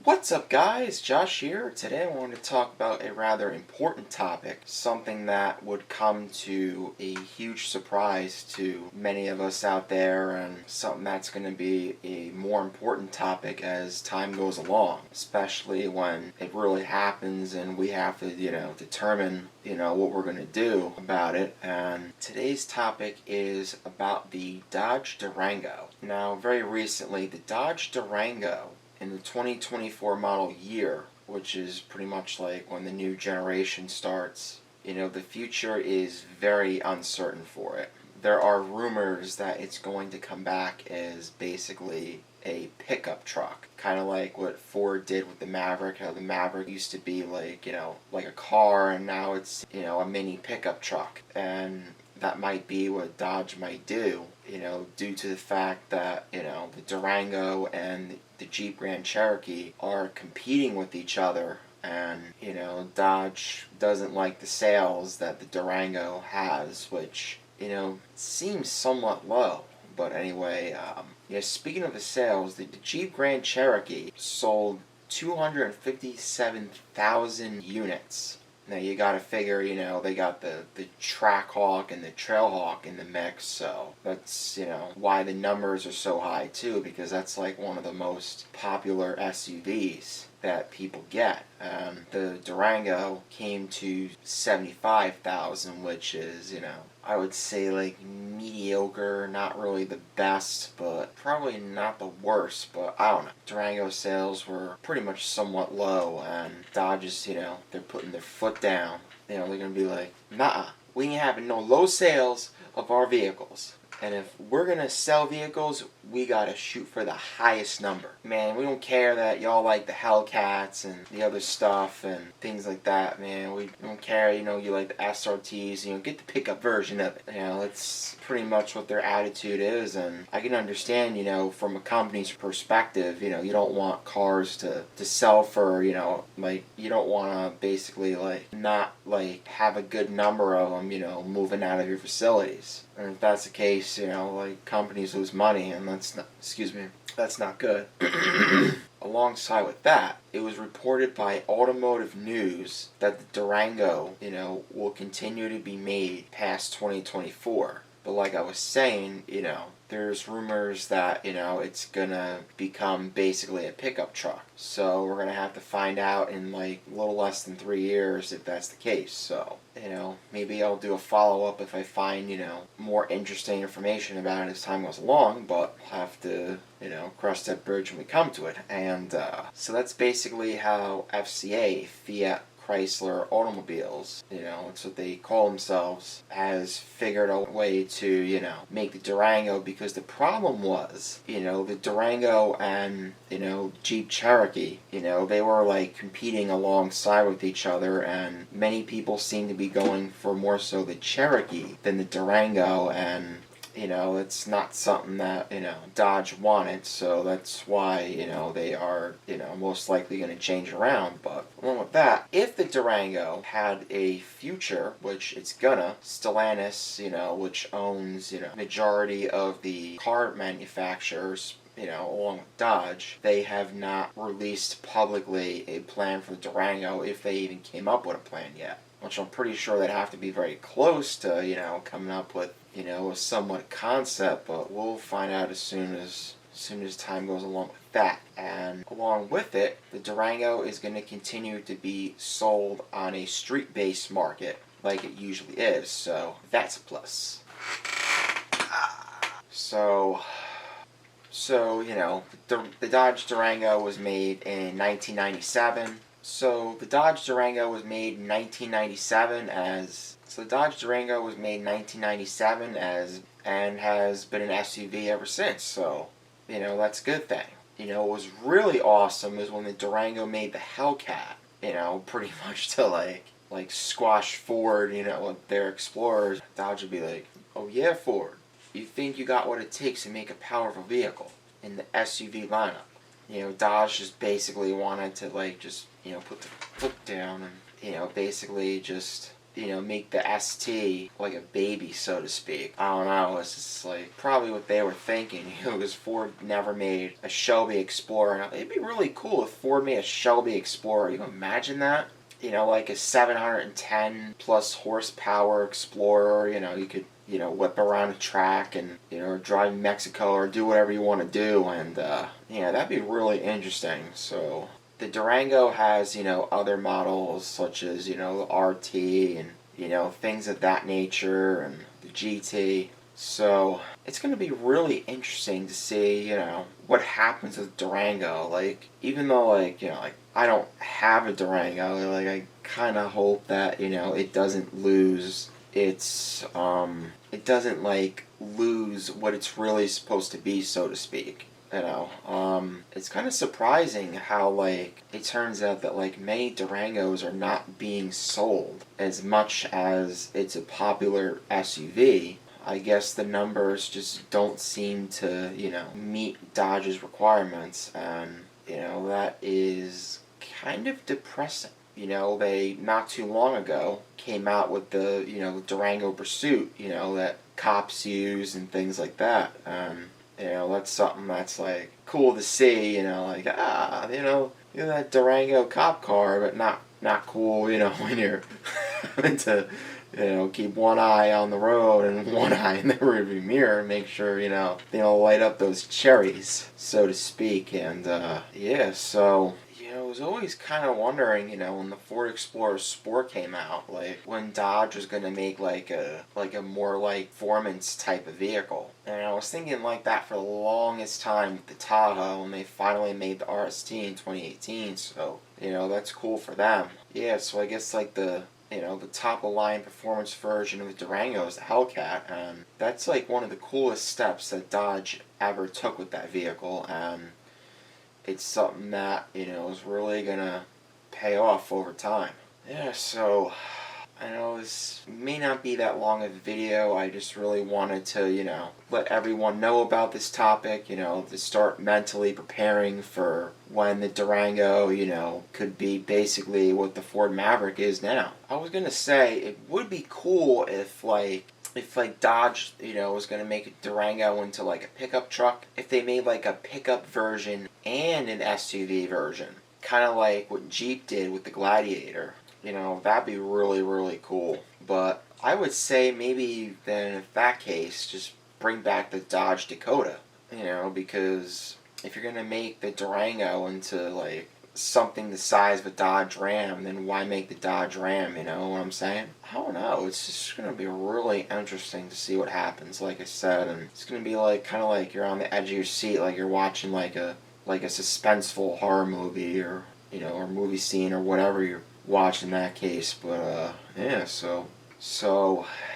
What's up, guys? Josh here. Today I wanted to talk about a rather important topic, something that would come to a huge surprise to many of us out there, and something that's going to be a more important topic as time goes along, especially when it really happens and we have to, determine, what we're going to do about it. And today's topic is about the Dodge Durango. Now, very recently, the Dodge Durango in the 2024 model year, which is pretty much like when the new generation starts, the future is very uncertain for it. There are rumors that it's going to come back as basically a pickup truck, kind of like what Ford did with the Maverick. How the Maverick used to be like a car, and now it's a mini pickup truck. And that might be what Dodge might do, due to the fact that, the Durango and the Jeep Grand Cherokee are competing with each other, and, Dodge doesn't like the sales that the Durango has, which, seems somewhat low. But anyway, speaking of the sales, the Jeep Grand Cherokee sold 257,000 units. Now you gotta figure, they got the Trackhawk and the Trailhawk in the mix, so that's, why the numbers are so high too, because that's like one of the most popular SUVs that people get. The Durango came to 75,000, which is, I would say like mediocre, not really the best, but probably not the worst, but I don't know. Durango sales were pretty much somewhat low, and Dodge is, they're putting their foot down. They're gonna be like, nah, we ain't having no low sales of our vehicles. And if we're gonna sell vehicles, we gotta shoot for the highest number. Man, we don't care that y'all like the Hellcats and the other stuff and things like that, man. We don't care, you like the SRTs, get the pickup version of it. That's pretty much what their attitude is, and I can understand, from a company's perspective, you don't want cars to sell for, you don't wanna basically not have a good number of them, moving out of your facilities. And if that's the case, companies lose money, and that's not good. Alongside with that, it was reported by Automotive News that the Durango, will continue to be made past 2024. But like I was saying, there's rumors that, it's gonna become basically a pickup truck. So we're gonna have to find out in a little less than 3 years if that's the case. So, maybe I'll do a follow-up if I find, more interesting information about it as time goes along, but I'll have to, cross that bridge when we come to it. And so that's basically how FCA, Fiat Chrysler Automobiles, it's what they call themselves, has figured a way to, make the Durango, because the problem was, the Durango and, Jeep Cherokee, they were competing alongside with each other, and many people seem to be going for more so the Cherokee than the Durango, and it's not something that, Dodge wanted, so that's why, they are, most likely going to change around. But along with that, if the Durango had a future, which it's gonna, Stellantis, which owns, majority of the car manufacturers, along with Dodge, they have not released publicly a plan for the Durango, if they even came up with a plan yet. Which I'm pretty sure they'd have to be very close to, coming up with, a somewhat concept, but we'll find out as soon as time goes along with that. And along with it, the Durango is going to continue to be sold on a street-based market like it usually is, so that's a plus. So the Dodge Durango was made in 1997. So the Dodge Durango was made in 1997 and has been an SUV ever since. So, that's a good thing. What was really awesome is when the Durango made the Hellcat, pretty much to squash Ford, with their Explorers. Dodge would be like, oh yeah, Ford, you think you got what it takes to make a powerful vehicle in the SUV lineup. Dodge just basically wanted to put the foot down and, basically just make the ST like a baby, so to speak. I don't know. It's just like probably what they were thinking. Because Ford never made a Shelby Explorer. It'd be really cool if Ford made a Shelby Explorer. You can imagine that. Like a 710 plus horsepower Explorer. You could whip around a track and drive Mexico or do whatever you want to do, and that'd be really interesting. So the Durango has other models such as the RT and things of that nature, and the GT. So it's going to be really interesting to see what happens with Durango. Like, even though like I don't have a Durango, like I kind of hope that it doesn't lose its it doesn't like lose what it's really supposed to be, so to speak. It's kind of surprising how like it turns out that like many Durangos are not being sold as much as it's a popular SUV. I guess the numbers just don't seem to meet Dodge's requirements, and that is kind of depressing. They not too long ago came out with the Durango Pursuit, that cops use and things like that. That's something that's like cool to see. Like you're that Durango cop car, but not cool. When you're having to keep one eye on the road and one eye in the rearview mirror and make sure they don't light up those cherries, so to speak. And so I was always kind of wondering, when the Ford Explorer Sport came out, like when Dodge was going to make like a more like performance type of vehicle. And I was thinking like that for the longest time with the Tahoe, and they finally made the RST in 2018. So that's cool for them. Yeah, so I guess like the top of line performance version of the Durango is the Hellcat, and that's like one of the coolest steps that Dodge ever took with that vehicle, and it's something that is really gonna pay off over time. Yeah, so I know this may not be that long of a video. I just really wanted to let everyone know about this topic, to start mentally preparing for when the Durango could be basically what the Ford Maverick is now. I was gonna say it would be cool if Dodge, was going to make a Durango into like a pickup truck, if they made like a pickup version and an SUV version, kind of like what Jeep did with the Gladiator, that'd be really, really cool. But I would say maybe then, in that case, just bring back the Dodge Dakota, because if you're going to make the Durango into like something the size of a Dodge Ram, then why make the Dodge Ram, you know what I'm saying? I don't know, it's just going to be really interesting to see what happens, like I said, and it's going to be like, kind of like you're on the edge of your seat, like you're watching like a suspenseful horror movie, or, or movie scene, or whatever you're watching in that case. But,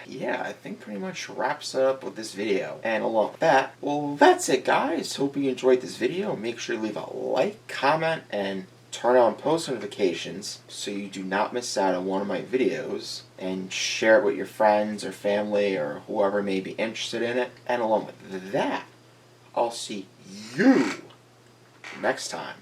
yeah, I think pretty much wraps it up with this video. And along with that, well, that's it, guys. Hope you enjoyed this video. Make sure to leave a like, comment, and turn on post notifications so you do not miss out on one of my videos. And share it with your friends or family or whoever may be interested in it. And along with that, I'll see you next time.